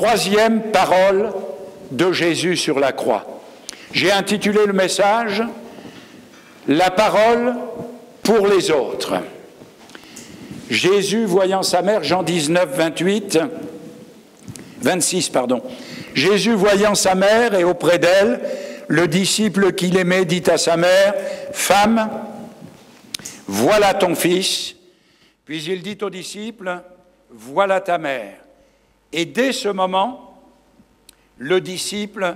troisième parole de Jésus sur la croix. J'ai intitulé le message « La parole pour les autres ». Jésus, voyant sa mère, Jean 19, 26, Jésus, voyant sa mère et auprès d'elle, le disciple qu'il aimait dit à sa mère, « Femme, voilà ton fils. » Puis il dit au disciple, « Voilà ta mère. » Et dès ce moment, le disciple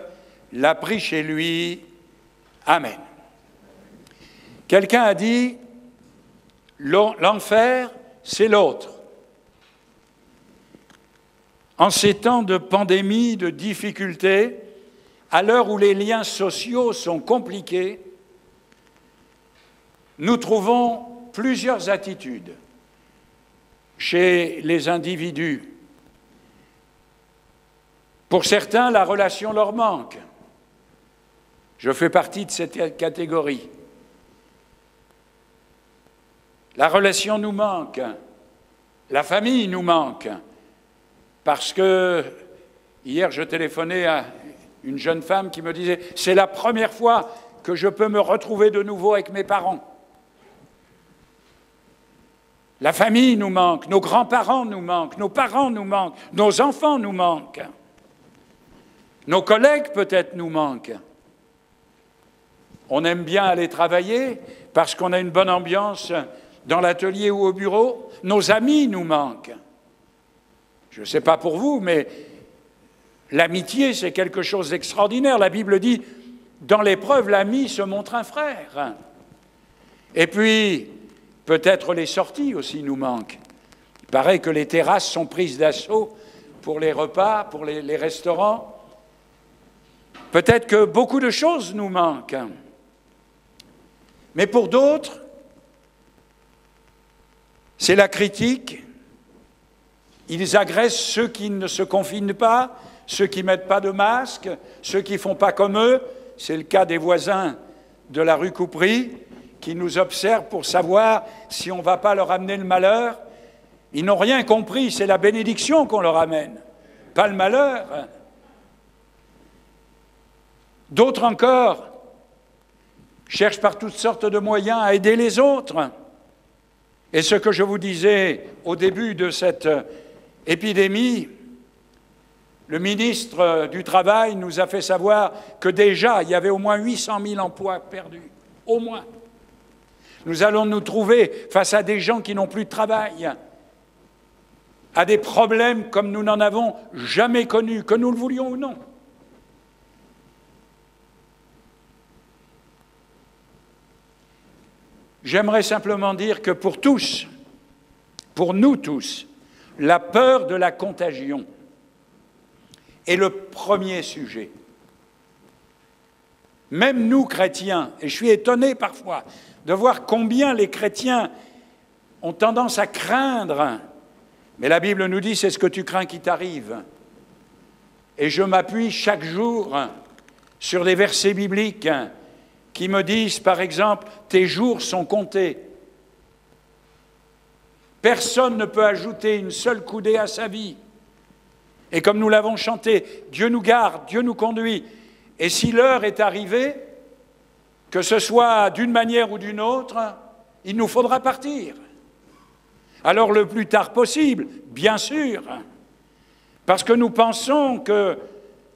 l'a pris chez lui. Amen. Quelqu'un a dit, l'enfer, c'est l'autre. En ces temps de pandémie, de difficultés, à l'heure où les liens sociaux sont compliqués, nous trouvons plusieurs attitudes chez les individus. Pour certains, la relation leur manque. Je fais partie de cette catégorie. La relation nous manque, la famille nous manque, parce que hier je téléphonais à une jeune femme qui me disait « c'est la première fois que je peux me retrouver de nouveau avec mes parents ». La famille nous manque, nos grands-parents nous manquent, nos parents nous manquent, nos enfants nous manquent, nos collègues peut-être nous manquent. On aime bien aller travailler parce qu'on a une bonne ambiance dans l'atelier ou au bureau, nos amis nous manquent. Je ne sais pas pour vous, mais l'amitié, c'est quelque chose d'extraordinaire. La Bible dit, dans l'épreuve, l'ami se montre un frère. Et puis, peut-être les sorties aussi nous manquent. Il paraît que les terrasses sont prises d'assaut pour les repas, pour les restaurants. Peut-être que beaucoup de choses nous manquent. Mais pour d'autres, c'est la critique. Ils agressent ceux qui ne se confinent pas, ceux qui ne mettent pas de masque, ceux qui ne font pas comme eux. C'est le cas des voisins de la rue Coupry qui nous observent pour savoir si on ne va pas leur amener le malheur. Ils n'ont rien compris, c'est la bénédiction qu'on leur amène, pas le malheur. D'autres encore cherchent par toutes sortes de moyens à aider les autres. Et ce que je vous disais au début de cette épidémie, le ministre du Travail nous a fait savoir que déjà, il y avait au moins 800 000 emplois perdus. Au moins. Nous allons nous trouver face à des gens qui n'ont plus de travail, à des problèmes comme nous n'en avons jamais connus, que nous le voulions ou non. J'aimerais simplement dire que pour tous, pour nous tous, la peur de la contagion est le premier sujet. Même nous, chrétiens, et je suis étonné parfois de voir combien les chrétiens ont tendance à craindre, mais la Bible nous dit, c'est ce que tu crains qui t'arrive. Et je m'appuie chaque jour sur des versets bibliques qui me disent, par exemple, « Tes jours sont comptés ». Personne ne peut ajouter une seule coudée à sa vie. Et comme nous l'avons chanté, Dieu nous garde, Dieu nous conduit. Et si l'heure est arrivée, que ce soit d'une manière ou d'une autre, il nous faudra partir. Alors le plus tard possible, bien sûr, parce que nous pensons que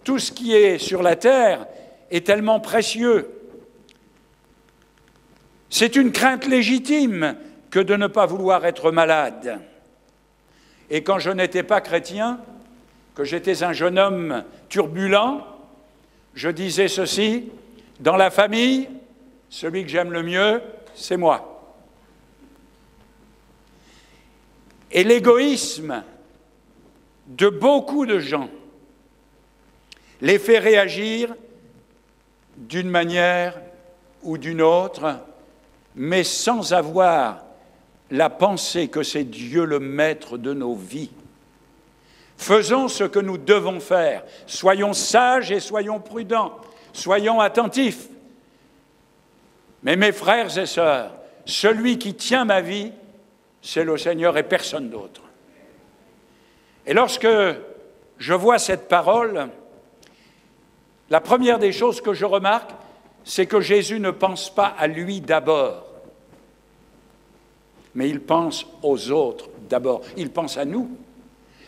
tout ce qui est sur la terre est tellement précieux. C'est une crainte légitime que de ne pas vouloir être malade. Et quand je n'étais pas chrétien, que j'étais un jeune homme turbulent, je disais ceci, dans la famille, celui que j'aime le mieux, c'est moi. Et l'égoïsme de beaucoup de gens les fait réagir d'une manière ou d'une autre, mais sans avoir la pensée que c'est Dieu le maître de nos vies. Faisons ce que nous devons faire. Soyons sages et soyons prudents. Soyons attentifs. Mais mes frères et sœurs, celui qui tient ma vie, c'est le Seigneur et personne d'autre. Et lorsque je vois cette parole, la première des choses que je remarque, c'est que Jésus ne pense pas à lui d'abord, mais il pense aux autres d'abord. Il pense à nous.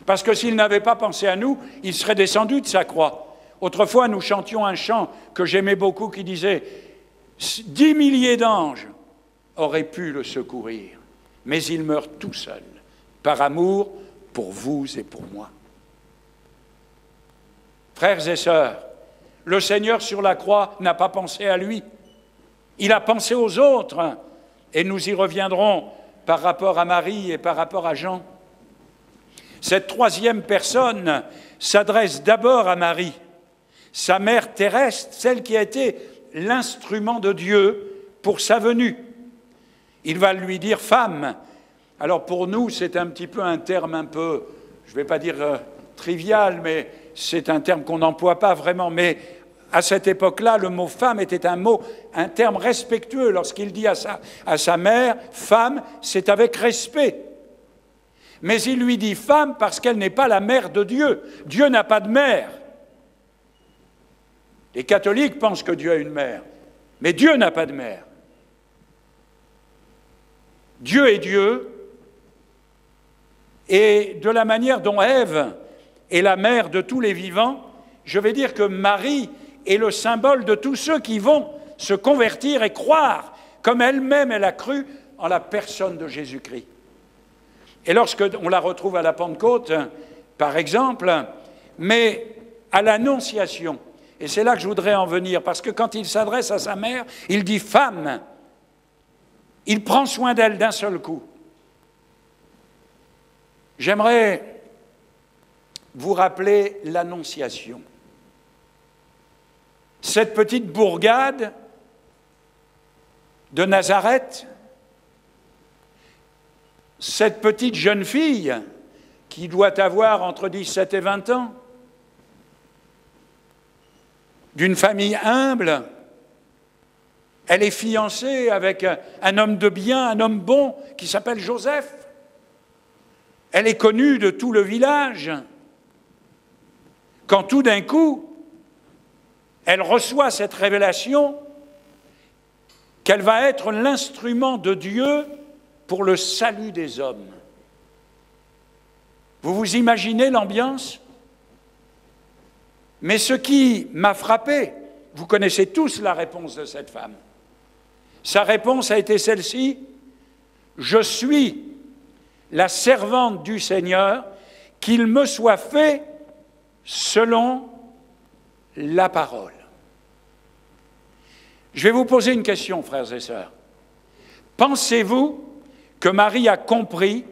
Parce que s'il n'avait pas pensé à nous, il serait descendu de sa croix. Autrefois, nous chantions un chant que j'aimais beaucoup qui disait « 10 milliers d'anges auraient pu le secourir, mais il meurt tout seul, par amour pour vous et pour moi. » Frères et sœurs, le Seigneur sur la croix n'a pas pensé à lui. Il a pensé aux autres, et nous y reviendrons par rapport à Marie et par rapport à Jean. Cette troisième personne s'adresse d'abord à Marie, sa mère terrestre, celle qui a été l'instrument de Dieu pour sa venue. Il va lui dire « femme ». Alors pour nous, c'est un petit peu un terme un peu, je ne vais pas dire trivial, mais c'est un terme qu'on n'emploie pas vraiment. Mais à cette époque-là, le mot « femme » était un terme respectueux. Lorsqu'il dit à sa mère « femme », c'est avec respect. Mais il lui dit « femme » parce qu'elle n'est pas la mère de Dieu. Dieu n'a pas de mère. Les catholiques pensent que Dieu a une mère, mais Dieu n'a pas de mère. Dieu est Dieu, et de la manière dont Ève est la mère de tous les vivants, je vais dire que Marie est le symbole de tous ceux qui vont se convertir et croire, comme elle-même elle a cru en la personne de Jésus-Christ. Et lorsqu'on la retrouve à la Pentecôte, par exemple, mais à l'Annonciation, et c'est là que je voudrais en venir, parce que quand il s'adresse à sa mère, il dit « femme ». Il prend soin d'elle d'un seul coup. J'aimerais vous rappeler l'Annonciation. Cette petite bourgade de Nazareth, cette petite jeune fille qui doit avoir entre 17 et 20 ans, d'une famille humble, elle est fiancée avec un homme de bien, un homme bon, qui s'appelle Joseph. Elle est connue de tout le village. Quand tout d'un coup, elle reçoit cette révélation qu'elle va être l'instrument de Dieu pour le salut des hommes. Vous vous imaginez l'ambiance? Mais ce qui m'a frappé, vous connaissez tous la réponse de cette femme. Sa réponse a été celle-ci: « Je suis la servante du Seigneur, qu'il me soit fait selon la parole. » Je vais vous poser une question, frères et sœurs. Pensez-vous que Marie a compris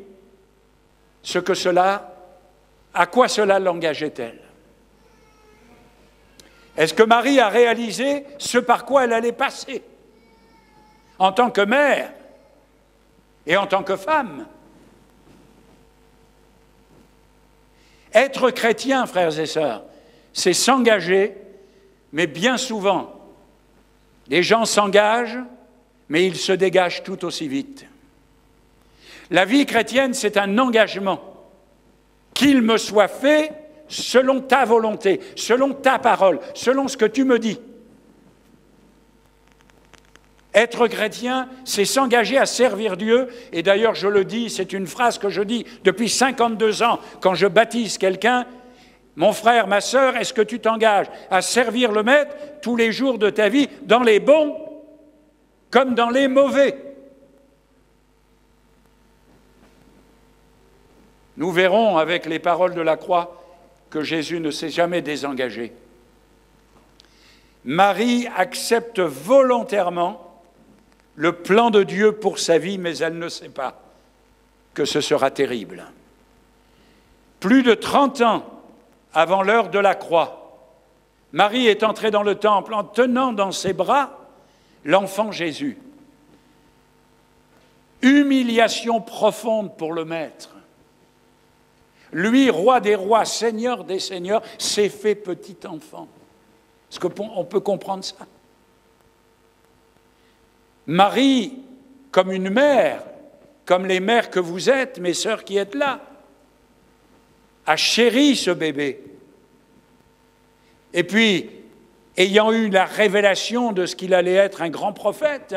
à quoi cela l'engageait-elle? Est-ce que Marie a réalisé ce par quoi elle allait passer en tant que mère et en tant que femme? Être chrétien, frères et sœurs, c'est s'engager, mais bien souvent, les gens s'engagent, mais ils se dégagent tout aussi vite. La vie chrétienne, c'est un engagement. Qu'il me soit fait selon ta volonté, selon ta parole, selon ce que tu me dis. Être chrétien, c'est s'engager à servir Dieu. Et d'ailleurs, je le dis, c'est une phrase que je dis depuis 52 ans quand je baptise quelqu'un. Mon frère, ma sœur, est-ce que tu t'engages à servir le Maître tous les jours de ta vie, dans les bons comme dans les mauvais? Nous verrons avec les paroles de la croix que Jésus ne s'est jamais désengagé. Marie accepte volontairement le plan de Dieu pour sa vie, mais elle ne sait pas que ce sera terrible. Plus de 30 ans avant l'heure de la croix, Marie est entrée dans le temple en tenant dans ses bras l'enfant Jésus. Humiliation profonde pour le Maître. Lui, roi des rois, seigneur des seigneurs, s'est fait petit enfant. Est-ce qu'on peut comprendre ça? Marie, comme une mère, comme les mères que vous êtes, mes sœurs qui êtes là, a chéri ce bébé. Et puis, ayant eu la révélation de ce qu'il allait être un grand prophète,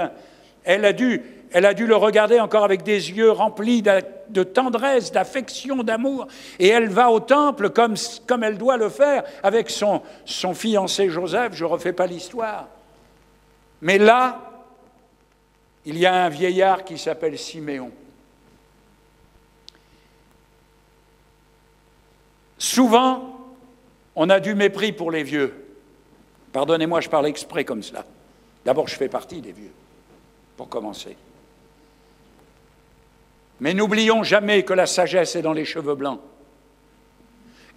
elle a dû le regarder encore avec des yeux remplis de tendresse, d'affection, d'amour. Et elle va au temple comme elle doit le faire avec son fiancé Joseph. Je ne refais pas l'histoire. Mais là, il y a un vieillard qui s'appelle Siméon. Souvent, on a du mépris pour les vieux. Pardonnez-moi, je parle exprès comme cela. D'abord, je fais partie des vieux, pour commencer. Mais n'oublions jamais que la sagesse est dans les cheveux blancs.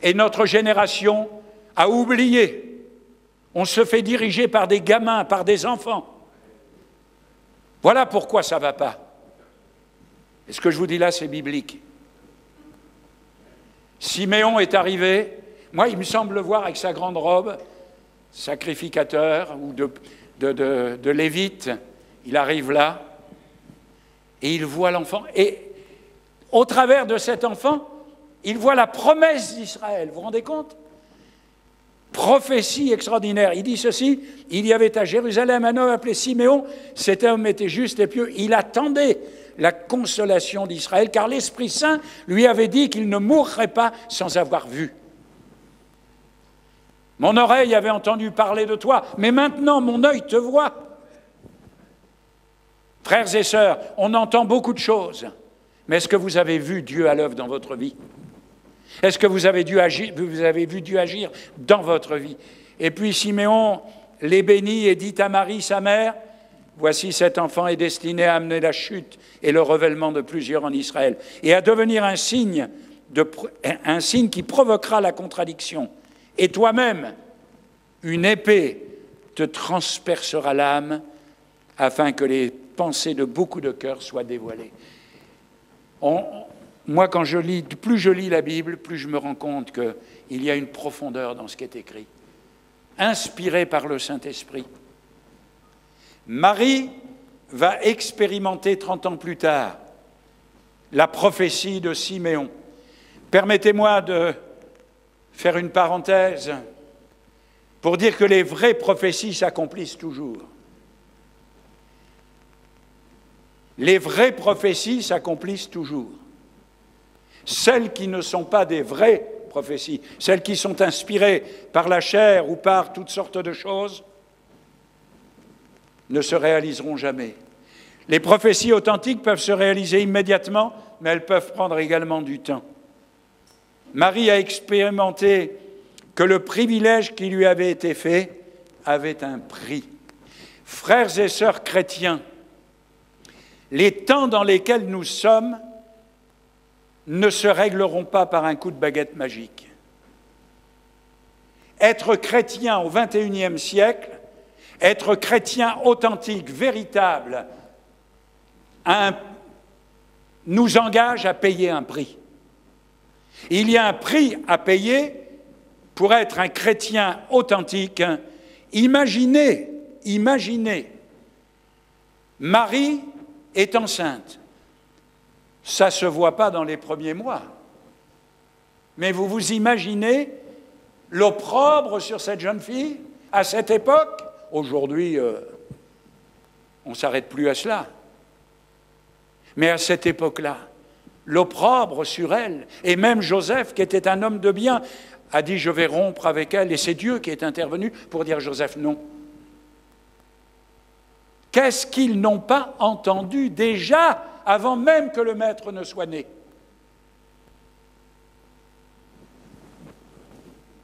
Et notre génération a oublié. On se fait diriger par des gamins, par des enfants. Voilà pourquoi ça ne va pas. Et ce que je vous dis là, c'est biblique. Siméon est arrivé. Moi, il me semble le voir avec sa grande robe, sacrificateur ou de lévite. Il arrive là et il voit l'enfant. Et au travers de cet enfant, il voit la promesse d'Israël. Vous vous rendez compte? Prophétie extraordinaire. Il dit ceci: il y avait à Jérusalem un homme appelé Siméon. Cet homme était juste et pieux. Il attendait la consolation d'Israël, car l'Esprit Saint lui avait dit qu'il ne mourrait pas sans avoir vu. Mon oreille avait entendu parler de toi, mais maintenant mon œil te voit. Frères et sœurs, on entend beaucoup de choses, mais est-ce que vous avez vu Dieu à l'œuvre dans votre vie? Est-ce que vous avez vu Dieu agir dans votre vie? Et puis Siméon les bénit et dit à Marie, sa mère: voici, cet enfant est destiné à amener la chute et le revêtement de plusieurs en Israël, et à devenir un signe qui provoquera la contradiction. Et toi-même, une épée te transpercera l'âme, afin que les pensées de beaucoup de cœurs soient dévoilées. Moi, plus je lis la Bible, plus je me rends compte qu'il y a une profondeur dans ce qui est écrit, inspiré par le Saint-Esprit. Marie va expérimenter 30 ans plus tard la prophétie de Siméon. Permettez-moi de faire une parenthèse pour dire que les vraies prophéties s'accomplissent toujours. Les vraies prophéties s'accomplissent toujours. Celles qui ne sont pas des vraies prophéties, celles qui sont inspirées par la chair ou par toutes sortes de choses, ne se réaliseront jamais. Les prophéties authentiques peuvent se réaliser immédiatement, mais elles peuvent prendre également du temps. Marie a expérimenté que le privilège qui lui avait été fait avait un prix. Frères et sœurs chrétiens, les temps dans lesquels nous sommes ne se régleront pas par un coup de baguette magique. Être chrétien au XXIe siècle, être chrétien authentique, véritable, nous engage à payer un prix. Il y a un prix à payer pour être un chrétien authentique. Imaginez, Marie est enceinte. Ça ne se voit pas dans les premiers mois. Mais vous vous imaginez l'opprobre sur cette jeune fille à cette époque? Aujourd'hui, on ne s'arrête plus à cela. Mais à cette époque-là, l'opprobre sur elle, et même Joseph, qui était un homme de bien, a dit: je vais rompre avec elle, et c'est Dieu qui est intervenu pour dire: Joseph, non. Qu'est-ce qu'ils n'ont pas entendu déjà, avant même que le maître ne soit né?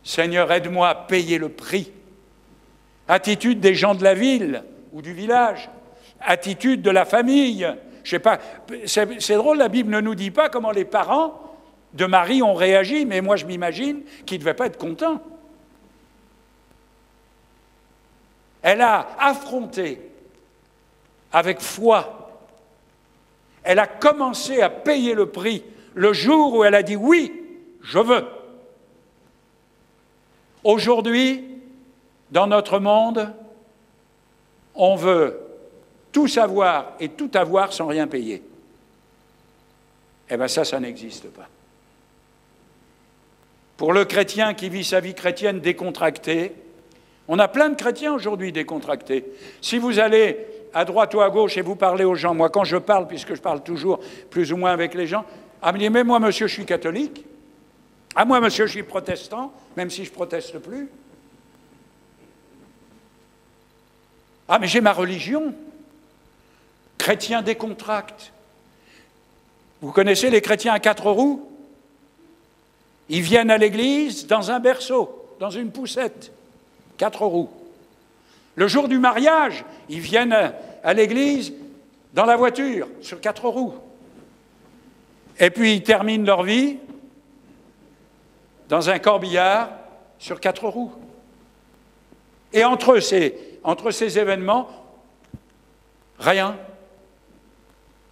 Seigneur, aide-moi à payer le prix. Attitude des gens de la ville ou du village, attitude de la famille. Je sais pas, c'est drôle, la Bible ne nous dit pas comment les parents de Marie ont réagi, mais moi je m'imagine qu'ils ne devaient pas être contents. Elle a affronté avec foi. Elle a commencé à payer le prix le jour où elle a dit: oui, je veux. Aujourd'hui, dans notre monde, on veut tout savoir et tout avoir sans rien payer. Eh bien ça n'existe pas. Pour le chrétien qui vit sa vie chrétienne décontractée, On a plein de chrétiens aujourd'hui décontractés. Si vous allez à droite ou à gauche et vous parlez aux gens, moi quand je parle, puisque je parle toujours plus ou moins avec les gens, ah mais moi monsieur je suis catholique, ah moi monsieur je suis protestant, même si je ne proteste plus. Ah mais j'ai ma religion, chrétien décontracté. Vous connaissez les chrétiens à 4 roues? Ils viennent à l'église dans un berceau, dans une poussette, 4 roues. Le jour du mariage, ils viennent à l'église dans la voiture, sur 4 roues. Et puis ils terminent leur vie dans un corbillard sur 4 roues. Et entre ces événements, rien.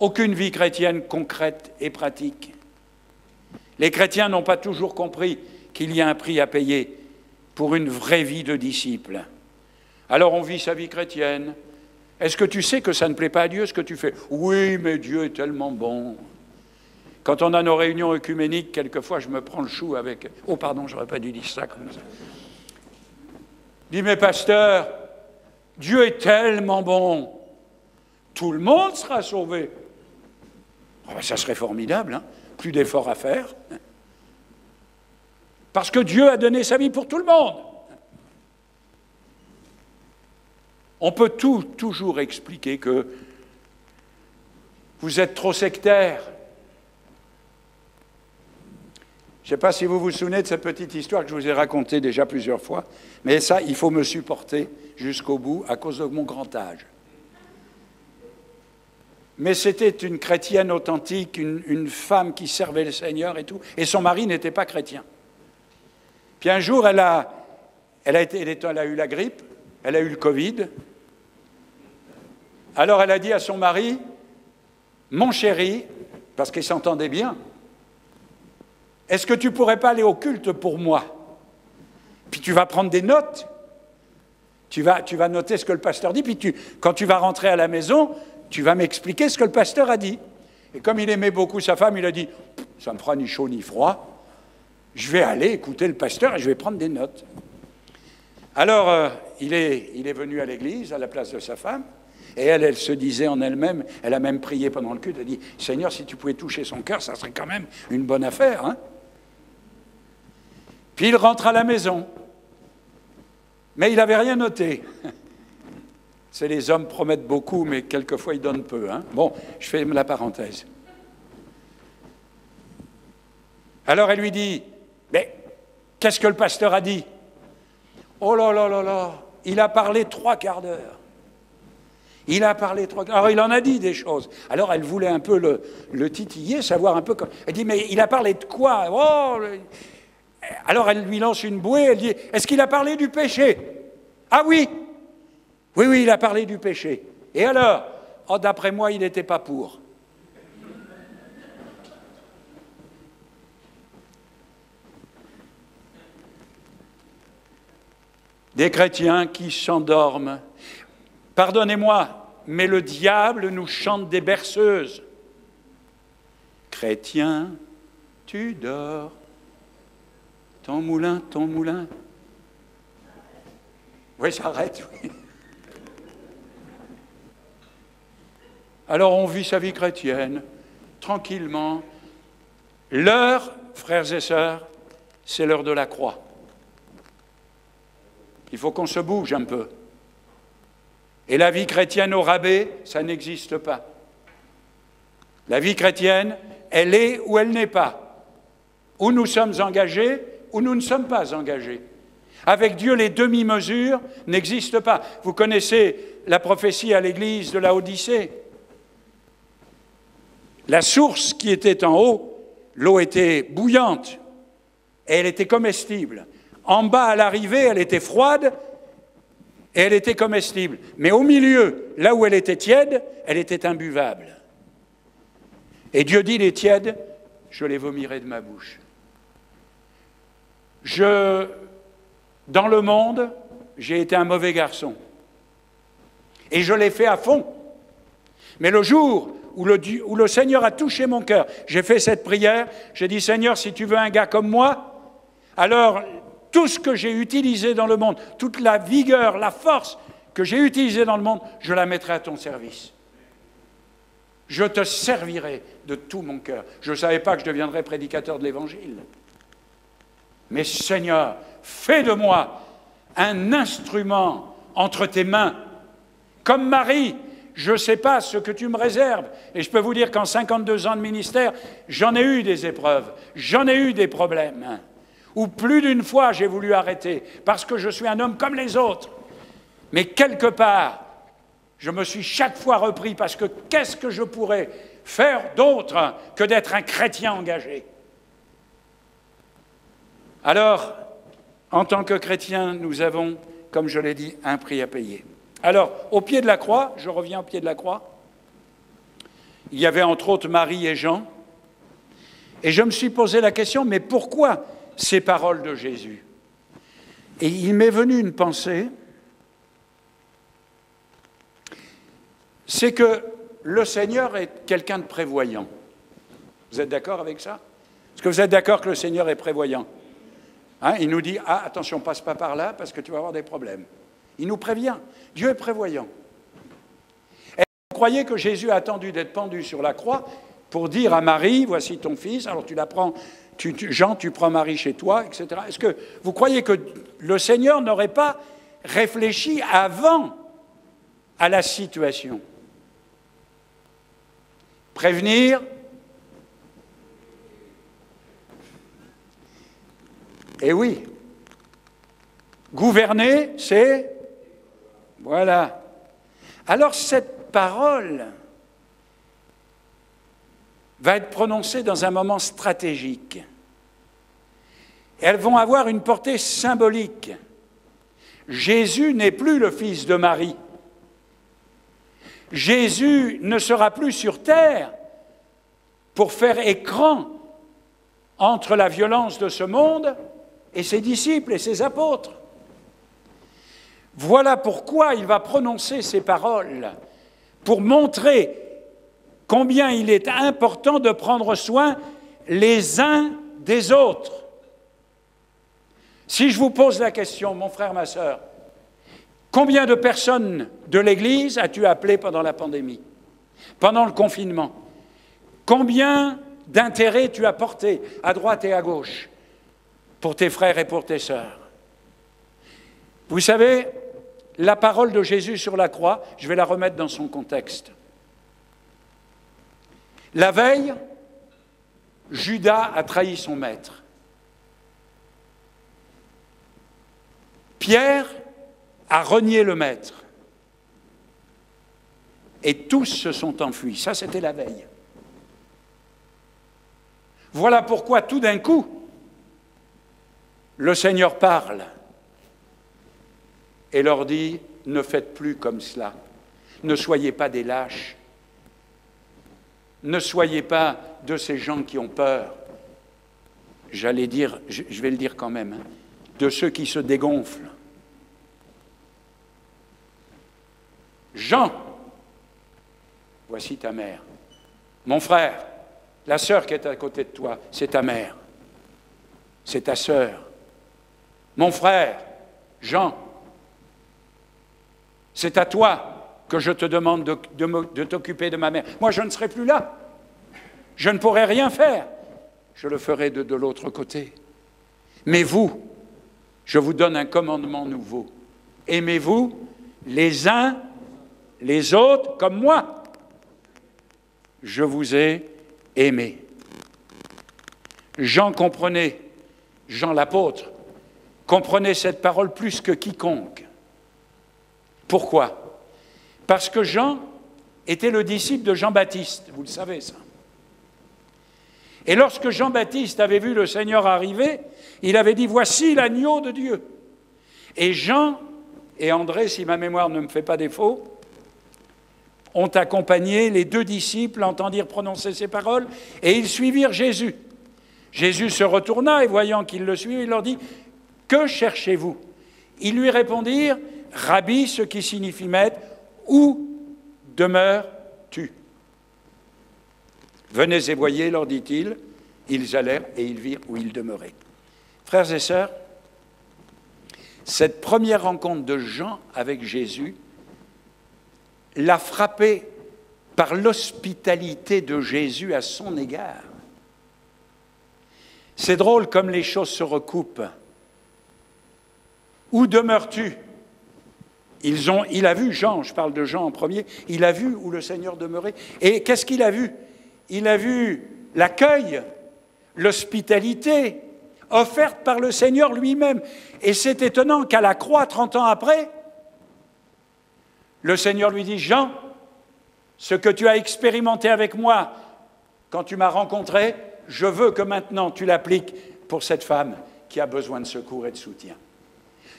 Aucune vie chrétienne concrète et pratique. Les chrétiens n'ont pas toujours compris qu'il y a un prix à payer pour une vraie vie de disciple. Alors on vit sa vie chrétienne. Est-ce que tu sais que ça ne plaît pas à Dieu ce que tu fais? Oui, mais Dieu est tellement bon. Quand on a nos réunions œcuméniques, quelquefois je me prends le chou avec... Oh pardon, j'aurais pas dû dire ça comme ça. Dis, mais pasteur, Dieu est tellement bon. Tout le monde sera sauvé. Oh, ben ça serait formidable, hein? Plus d'efforts à faire. Parce que Dieu a donné sa vie pour tout le monde. On peut toujours expliquer que vous êtes trop sectaire. Je ne sais pas si vous vous souvenez de cette petite histoire que je vous ai racontée déjà plusieurs fois, mais ça, il faut me supporter jusqu'au bout à cause de mon grand âge. Mais c'était une chrétienne authentique, une femme qui servait le Seigneur et tout, et son mari n'était pas chrétien. Puis un jour, elle a eu la grippe, elle a eu le Covid. Alors elle a dit à son mari, mon chéri, parce qu'ils s'entendaient bien, est-ce que tu ne pourrais pas aller au culte pour moi? Puis tu vas prendre des notes, tu vas noter ce que le pasteur dit, puis quand tu vas rentrer à la maison, tu vas m'expliquer ce que le pasteur a dit. Et comme il aimait beaucoup sa femme, il a dit, ça ne me fera ni chaud ni froid, je vais aller écouter le pasteur et je vais prendre des notes. Alors, il est venu à l'église à la place de sa femme, et elle se disait en elle-même, elle a même prié pendant le culte, elle a dit, Seigneur, si tu pouvais toucher son cœur, ça serait quand même une bonne affaire. Hein? Puis il rentre à la maison, mais il n'avait rien noté. C'est les hommes promettent beaucoup, mais quelquefois ils donnent peu. Hein? Bon, je fais la parenthèse. Alors elle lui dit, mais qu'est-ce que le pasteur a dit? Oh là là là là, il a parlé 3 quarts d'heure. Il a parlé 3 quarts d'heure. Alors il en a dit des choses. Alors elle voulait un peu le titiller, savoir un peu... Elle dit, mais il a parlé de quoi? Oh, alors elle lui lance une bouée, elle dit, est-ce qu'il a parlé du péché? Ah oui! Oui, il a parlé du péché. Et alors? Oh, d'après moi, il n'était pas pour. Des chrétiens qui s'endorment. Pardonnez-moi, mais le diable nous chante des berceuses. Chrétien, tu dors. Ton moulin. Oui, j'arrête, oui. Alors on vit sa vie chrétienne, tranquillement. L'heure, frères et sœurs, c'est l'heure de la croix. Il faut qu'on se bouge un peu. Et la vie chrétienne au rabais, ça n'existe pas. La vie chrétienne, elle est ou elle n'est pas. Ou nous sommes engagés, ou nous ne sommes pas engagés. Avec Dieu, les demi-mesures n'existent pas. Vous connaissez la prophétie à l'église de Laodicée. La source qui était en haut, l'eau était bouillante et elle était comestible. En bas, à l'arrivée, elle était froide et elle était comestible. Mais au milieu, là où elle était tiède, elle était imbuvable. Et Dieu dit, les tièdes, je les vomirai de ma bouche. Dans le monde, j'ai été un mauvais garçon. Et je l'ai fait à fond. Mais le jour où le Seigneur a touché mon cœur, j'ai fait cette prière, j'ai dit, Seigneur, si tu veux un gars comme moi, alors tout ce que j'ai utilisé dans le monde, toute la vigueur, la force que j'ai utilisée dans le monde, je la mettrai à ton service. Je te servirai de tout mon cœur. Je ne savais pas que je deviendrais prédicateur de l'Évangile. Mais Seigneur, fais de moi un instrument entre tes mains. Comme Marie, je ne sais pas ce que tu me réserves. Et je peux vous dire qu'en 52 ans de ministère, j'en ai eu des épreuves, j'en ai eu des problèmes. Où plus d'une fois j'ai voulu arrêter, parce que je suis un homme comme les autres. Mais quelque part, je me suis chaque fois repris, parce que qu'est-ce que je pourrais faire d'autre que d'être un chrétien engagé? Alors, en tant que chrétiens, nous avons, comme je l'ai dit, un prix à payer. Alors, au pied de la croix, je reviens au pied de la croix, il y avait entre autres Marie et Jean, et je me suis posé la question, mais pourquoi ces paroles de Jésus? Et il m'est venu une pensée, c'est que le Seigneur est quelqu'un de prévoyant. Vous êtes d'accord avec ça? Est-ce que vous êtes d'accord que le Seigneur est prévoyant? Hein, il nous dit, ah, attention, passe pas par là parce que tu vas avoir des problèmes. Il nous prévient. Dieu est prévoyant. Et vous croyez que Jésus a attendu d'être pendu sur la croix pour dire à Marie, voici ton fils, alors tu la prends, Jean, tu prends Marie chez toi, etc. Est-ce que vous croyez que le Seigneur n'aurait pas réfléchi avant à la situation? Prévenir, et oui, gouverner, c'est... Voilà. Alors cette parole va être prononcée dans un moment stratégique. Elles vont avoir une portée symbolique. Jésus n'est plus le fils de Marie. Jésus ne sera plus sur terre pour faire écran entre la violence de ce monde et ses disciples et ses apôtres. Voilà pourquoi il va prononcer ces paroles, pour montrer combien il est important de prendre soin les uns des autres. Si je vous pose la question, mon frère, ma sœur, combien de personnes de l'Église as-tu appelé pendant la pandémie, pendant le confinement? Combien d'intérêt tu as porté à droite et à gauche pour tes frères et pour tes sœurs? Vous savez, la parole de Jésus sur la croix, je vais la remettre dans son contexte. La veille, Judas a trahi son maître. Pierre a renié le maître. Et tous se sont enfuis. Ça, c'était la veille. Voilà pourquoi, tout d'un coup, le Seigneur parle et leur dit, ne faites plus comme cela. Ne soyez pas des lâches. Ne soyez pas de ces gens qui ont peur. J'allais dire, je vais le dire quand même, hein, de ceux qui se dégonflent. Jean, voici ta mère. Mon frère, la sœur qui est à côté de toi, c'est ta mère. C'est ta sœur. Mon frère, Jean, c'est à toi que je te demande de t'occuper de ma mère. Moi, je ne serai plus là. Je ne pourrai rien faire. Je le ferai de l'autre côté. Mais vous, je vous donne un commandement nouveau. Aimez-vous les uns les autres comme moi. Je vous ai aimés. Jean comprenait, Jean l'apôtre, comprenait cette parole plus que quiconque. Pourquoi? Parce que Jean était le disciple de Jean-Baptiste, vous le savez ça. Et lorsque Jean-Baptiste avait vu le Seigneur arriver, il avait dit « Voici l'agneau de Dieu ». Et Jean et André, si ma mémoire ne me fait pas défaut, ont accompagné les deux disciples, entendirent prononcer ces paroles, et ils suivirent Jésus. Jésus se retourna et voyant qu'ils le suivaient, il leur dit « Que cherchez-vous » Ils lui répondirent « Rabbi », ce qui signifie maître, « où demeures-tu » « Venez et voyez », leur dit-il. Ils allèrent et ils virent où il demeurait. Frères et sœurs, cette première rencontre de Jean avec Jésus l'a frappé par l'hospitalité de Jésus à son égard. C'est drôle comme les choses se recoupent. Où demeures-tu ? Il a vu Jean, je parle de Jean en premier, il a vu où le Seigneur demeurait. Et qu'est-ce qu'il a vu ? Il a vu l'accueil, l'hospitalité offerte par le Seigneur lui-même. Et c'est étonnant qu'à la croix, 30 ans après, le Seigneur lui dit « Jean, ce que tu as expérimenté avec moi quand tu m'as rencontré, je veux que maintenant tu l'appliques pour cette femme qui a besoin de secours et de soutien.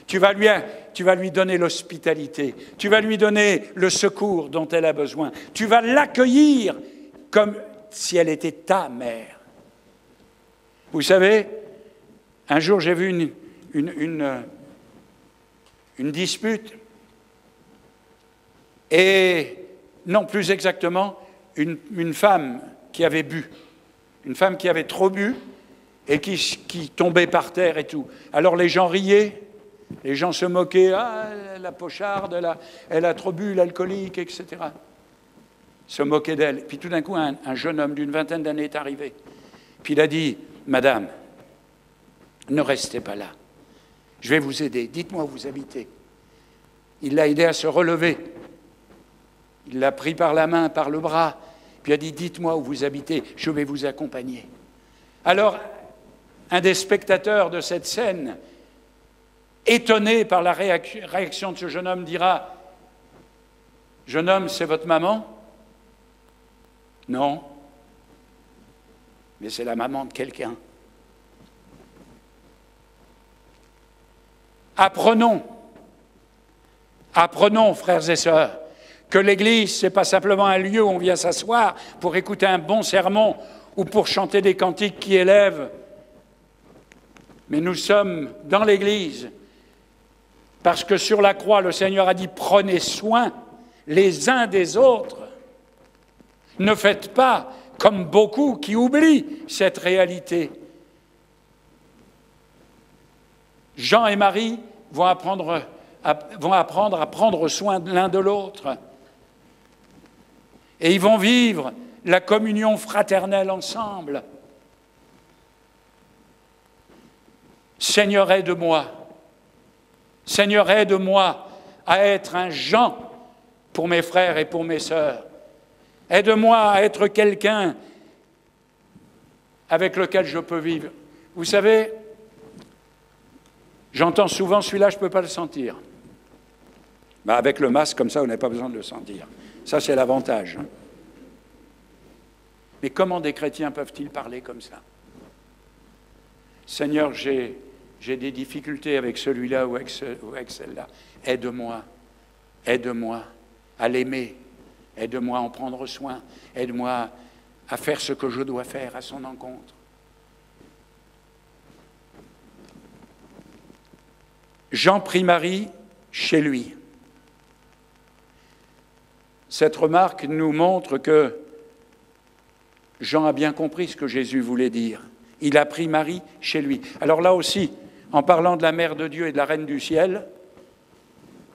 Tu vas lui donner l'hospitalité, tu vas lui donner le secours dont elle a besoin, tu vas l'accueillir comme si elle était ta mère. » Vous savez, un jour j'ai vu une dispute, et non, plus exactement, une femme qui avait bu, une femme qui avait trop bu et qui tombait par terre et tout. Alors les gens riaient, les gens se moquaient, « Ah, la pocharde, elle a trop bu, l'alcoolique, etc. » Se moquaient d'elle. Puis tout d'un coup, un jeune homme d'une vingtaine d'années est arrivé. Puis il a dit, « Madame, ne restez pas là. Je vais vous aider. Dites-moi où vous habitez. » Il l'a aidé à se relever. Il l'a pris par la main, par le bras, puis a dit « Dites-moi où vous habitez, je vais vous accompagner. » Alors, un des spectateurs de cette scène, étonné par la réaction de ce jeune homme, dira « Jeune homme, c'est votre maman ?»« Non, mais c'est la maman de quelqu'un. » Apprenons, frères et sœurs, que l'Église, ce n'est pas simplement un lieu où on vient s'asseoir pour écouter un bon sermon ou pour chanter des cantiques qui élèvent. Mais nous sommes dans l'Église parce que sur la croix, le Seigneur a dit « Prenez soin les uns des autres. Ne faites pas comme beaucoup qui oublient cette réalité. » Jean et Marie vont apprendre à prendre soin l'un de l'autre. Et ils vont vivre la communion fraternelle ensemble. Seigneur, aide-moi. Seigneur, aide-moi à être un Jean pour mes frères et pour mes sœurs. Aide-moi à être quelqu'un avec lequel je peux vivre. Vous savez, j'entends souvent, celui-là, je ne peux pas le sentir. Ben avec le masque, comme ça, vous n'avez pas besoin de le sentir. Ça, c'est l'avantage. Mais comment des chrétiens peuvent-ils parler comme ça ? Seigneur, j'ai des difficultés avec celui-là ou avec celle-là. Aide-moi à l'aimer. Aide-moi à en prendre soin. Aide-moi à faire ce que je dois faire à son encontre. Jean prit Marie chez lui. Cette remarque nous montre que Jean a bien compris ce que Jésus voulait dire. Il a pris Marie chez lui. Alors là aussi, en parlant de la Mère de Dieu et de la Reine du Ciel,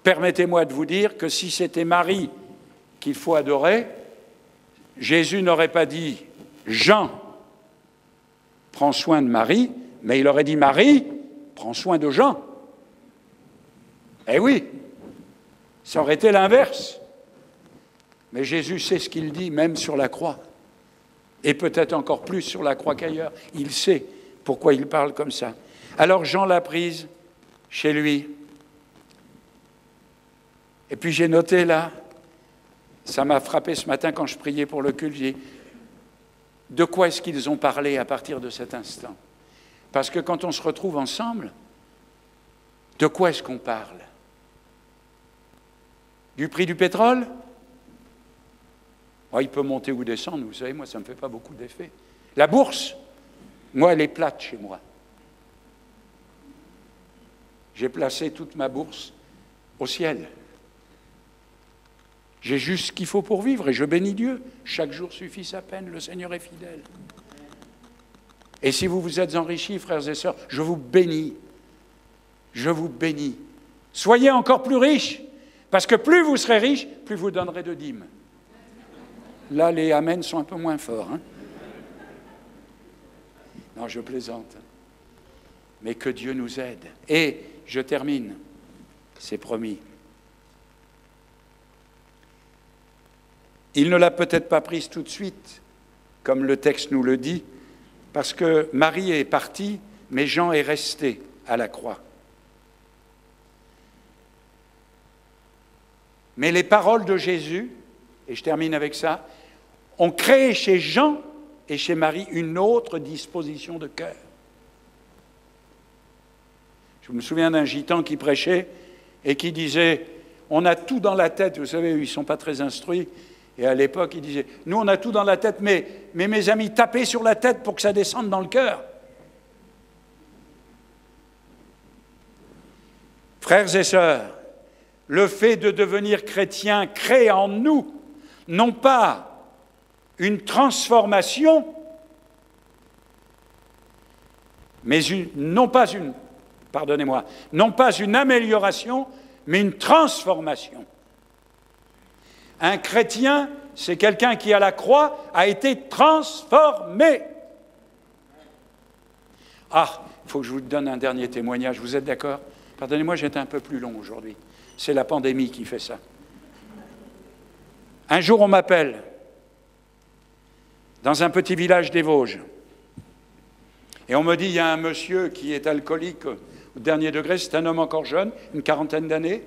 permettez-moi de vous dire que si c'était Marie qu'il faut adorer, Jésus n'aurait pas dit « Jean, prends soin de Marie », mais il aurait dit « Marie, prends soin de Jean ». Eh oui, ça aurait été l'inverse. Mais Jésus sait ce qu'il dit, même sur la croix. Et peut-être encore plus sur la croix qu'ailleurs. Il sait pourquoi il parle comme ça. Alors Jean l'a prise chez lui. Et puis j'ai noté là, ça m'a frappé ce matin quand je priais pour le culte, de quoi est-ce qu'ils ont parlé à partir de cet instant ? Parce que quand on se retrouve ensemble, de quoi est-ce qu'on parle ? Du prix du pétrole ? Oh, il peut monter ou descendre, vous savez, moi, ça ne me fait pas beaucoup d'effet. La bourse, moi, elle est plate chez moi. J'ai placé toute ma bourse au ciel. J'ai juste ce qu'il faut pour vivre et je bénis Dieu. Chaque jour suffit sa peine, le Seigneur est fidèle. Et si vous vous êtes enrichis, frères et sœurs, je vous bénis. je vous bénis. Soyez encore plus riches, parce que plus vous serez riches, plus vous donnerez de dîmes. Là, les amens sont un peu moins forts. Hein. Non, je plaisante. Mais que Dieu nous aide. Et je termine, c'est promis. Il ne l'a peut-être pas prise tout de suite, comme le texte nous le dit, parce que Marie est partie, mais Jean est resté à la croix. Mais les paroles de Jésus, et je termine avec ça, ont créé chez Jean et chez Marie une autre disposition de cœur. Je me souviens d'un gitan qui prêchait et qui disait « On a tout dans la tête », vous savez, ils ne sont pas très instruits, et à l'époque, il disait « Nous, on a tout dans la tête, mais mes amis, tapez sur la tête pour que ça descende dans le cœur. » Frères et sœurs, le fait de devenir chrétien crée en nous, non pas une transformation, mais non pas une amélioration, mais une transformation. Un chrétien, c'est quelqu'un qui, à la croix, a été transformé. Ah, il faut que je vous donne un dernier témoignage, vous êtes d'accord? Pardonnez-moi, j'étais un peu plus long aujourd'hui. C'est la pandémie qui fait ça. Un jour, on m'appelle dans un petit village des Vosges. Et on me dit, il y a un monsieur qui est alcoolique au dernier degré, c'est un homme encore jeune, une quarantaine d'années,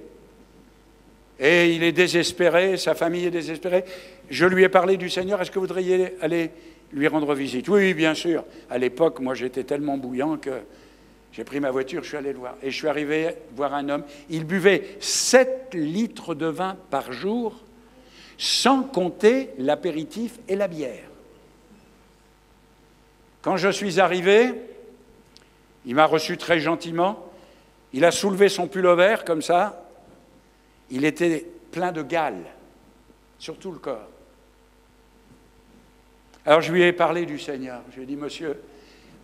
et il est désespéré, sa famille est désespérée. Je lui ai parlé du Seigneur, est-ce que vous voudriez aller lui rendre visite? Oui, bien sûr. À l'époque, moi, j'étais tellement bouillant que j'ai pris ma voiture, je suis allé le voir. Et je suis arrivé voir un homme, il buvait 7 litres de vin par jour, sans compter l'apéritif et la bière. Quand je suis arrivé, il m'a reçu très gentiment, il a soulevé son pullover comme ça, il était plein de gales sur tout le corps. Alors je lui ai parlé du Seigneur, je lui ai dit, monsieur,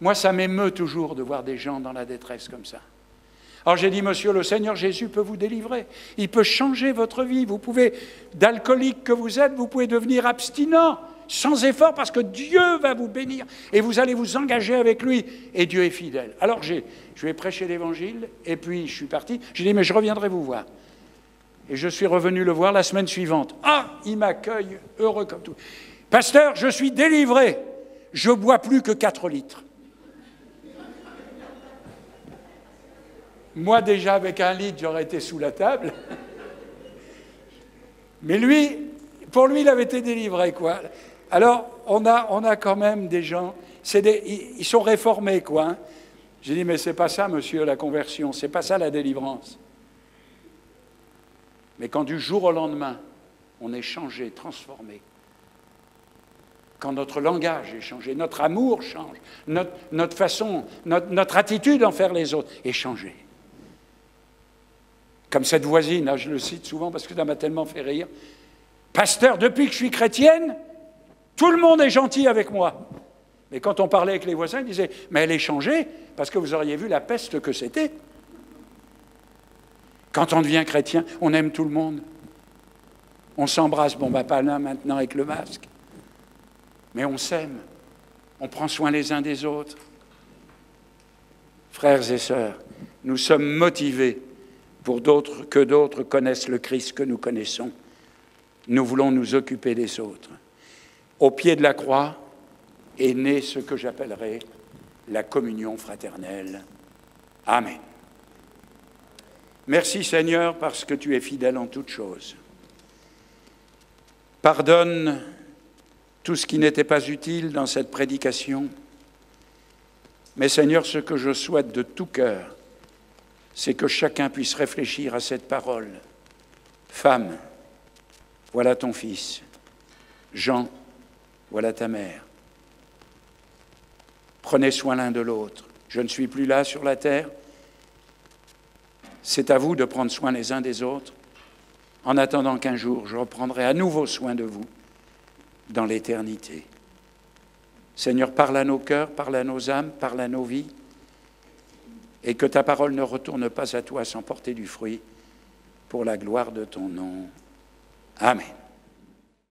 moi ça m'émeut toujours de voir des gens dans la détresse comme ça. Alors j'ai dit, monsieur, le Seigneur Jésus peut vous délivrer, il peut changer votre vie, vous pouvez, d'alcoolique que vous êtes, vous pouvez devenir abstinent, sans effort, parce que Dieu va vous bénir, et vous allez vous engager avec lui, et Dieu est fidèle. Alors je lui ai prêché l'évangile, et puis je suis parti, j'ai dit, mais je reviendrai vous voir. Et je suis revenu le voir la semaine suivante. Ah, il m'accueille, heureux comme tout. Pasteur, je suis délivré, je bois plus que 4 litres. Moi, déjà, avec 1 litre, j'aurais été sous la table. Mais lui, pour lui, il avait été délivré, quoi. Alors, on a quand même des gens, ils sont réformés, quoi. Hein. J'ai dit, mais c'est pas ça, monsieur, la conversion, c'est pas ça la délivrance. Mais quand du jour au lendemain, on est changé, transformé, quand notre langage est changé, notre amour change, notre façon, notre attitude envers les autres est changée. Comme cette voisine, là, je le cite souvent parce que ça m'a tellement fait rire. Pasteur, depuis que je suis chrétienne, tout le monde est gentil avec moi. Mais quand on parlait avec les voisins, ils disaient, mais elle est changée parce que vous auriez vu la peste que c'était. Quand on devient chrétien, on aime tout le monde. On s'embrasse, bon, pas là maintenant avec le masque. Mais on s'aime. On prend soin les uns des autres. Frères et sœurs, nous sommes motivés pour que d'autres connaissent le Christ que nous connaissons. Nous voulons nous occuper des autres. Au pied de la croix est né ce que j'appellerai la communion fraternelle. Amen. Merci Seigneur parce que tu es fidèle en toutes choses. Pardonne tout ce qui n'était pas utile dans cette prédication. Mais Seigneur, ce que je souhaite de tout cœur, c'est que chacun puisse réfléchir à cette parole. Femme, voilà ton fils. Jean, voilà ta mère. Prenez soin l'un de l'autre. Je ne suis plus là sur la terre. C'est à vous de prendre soin les uns des autres, en attendant qu'un jour, je reprendrai à nouveau soin de vous dans l'éternité. Seigneur, parle à nos cœurs, parle à nos âmes, parle à nos vies. et que ta parole ne retourne pas à toi sans porter du fruit pour la gloire de ton nom. Amen.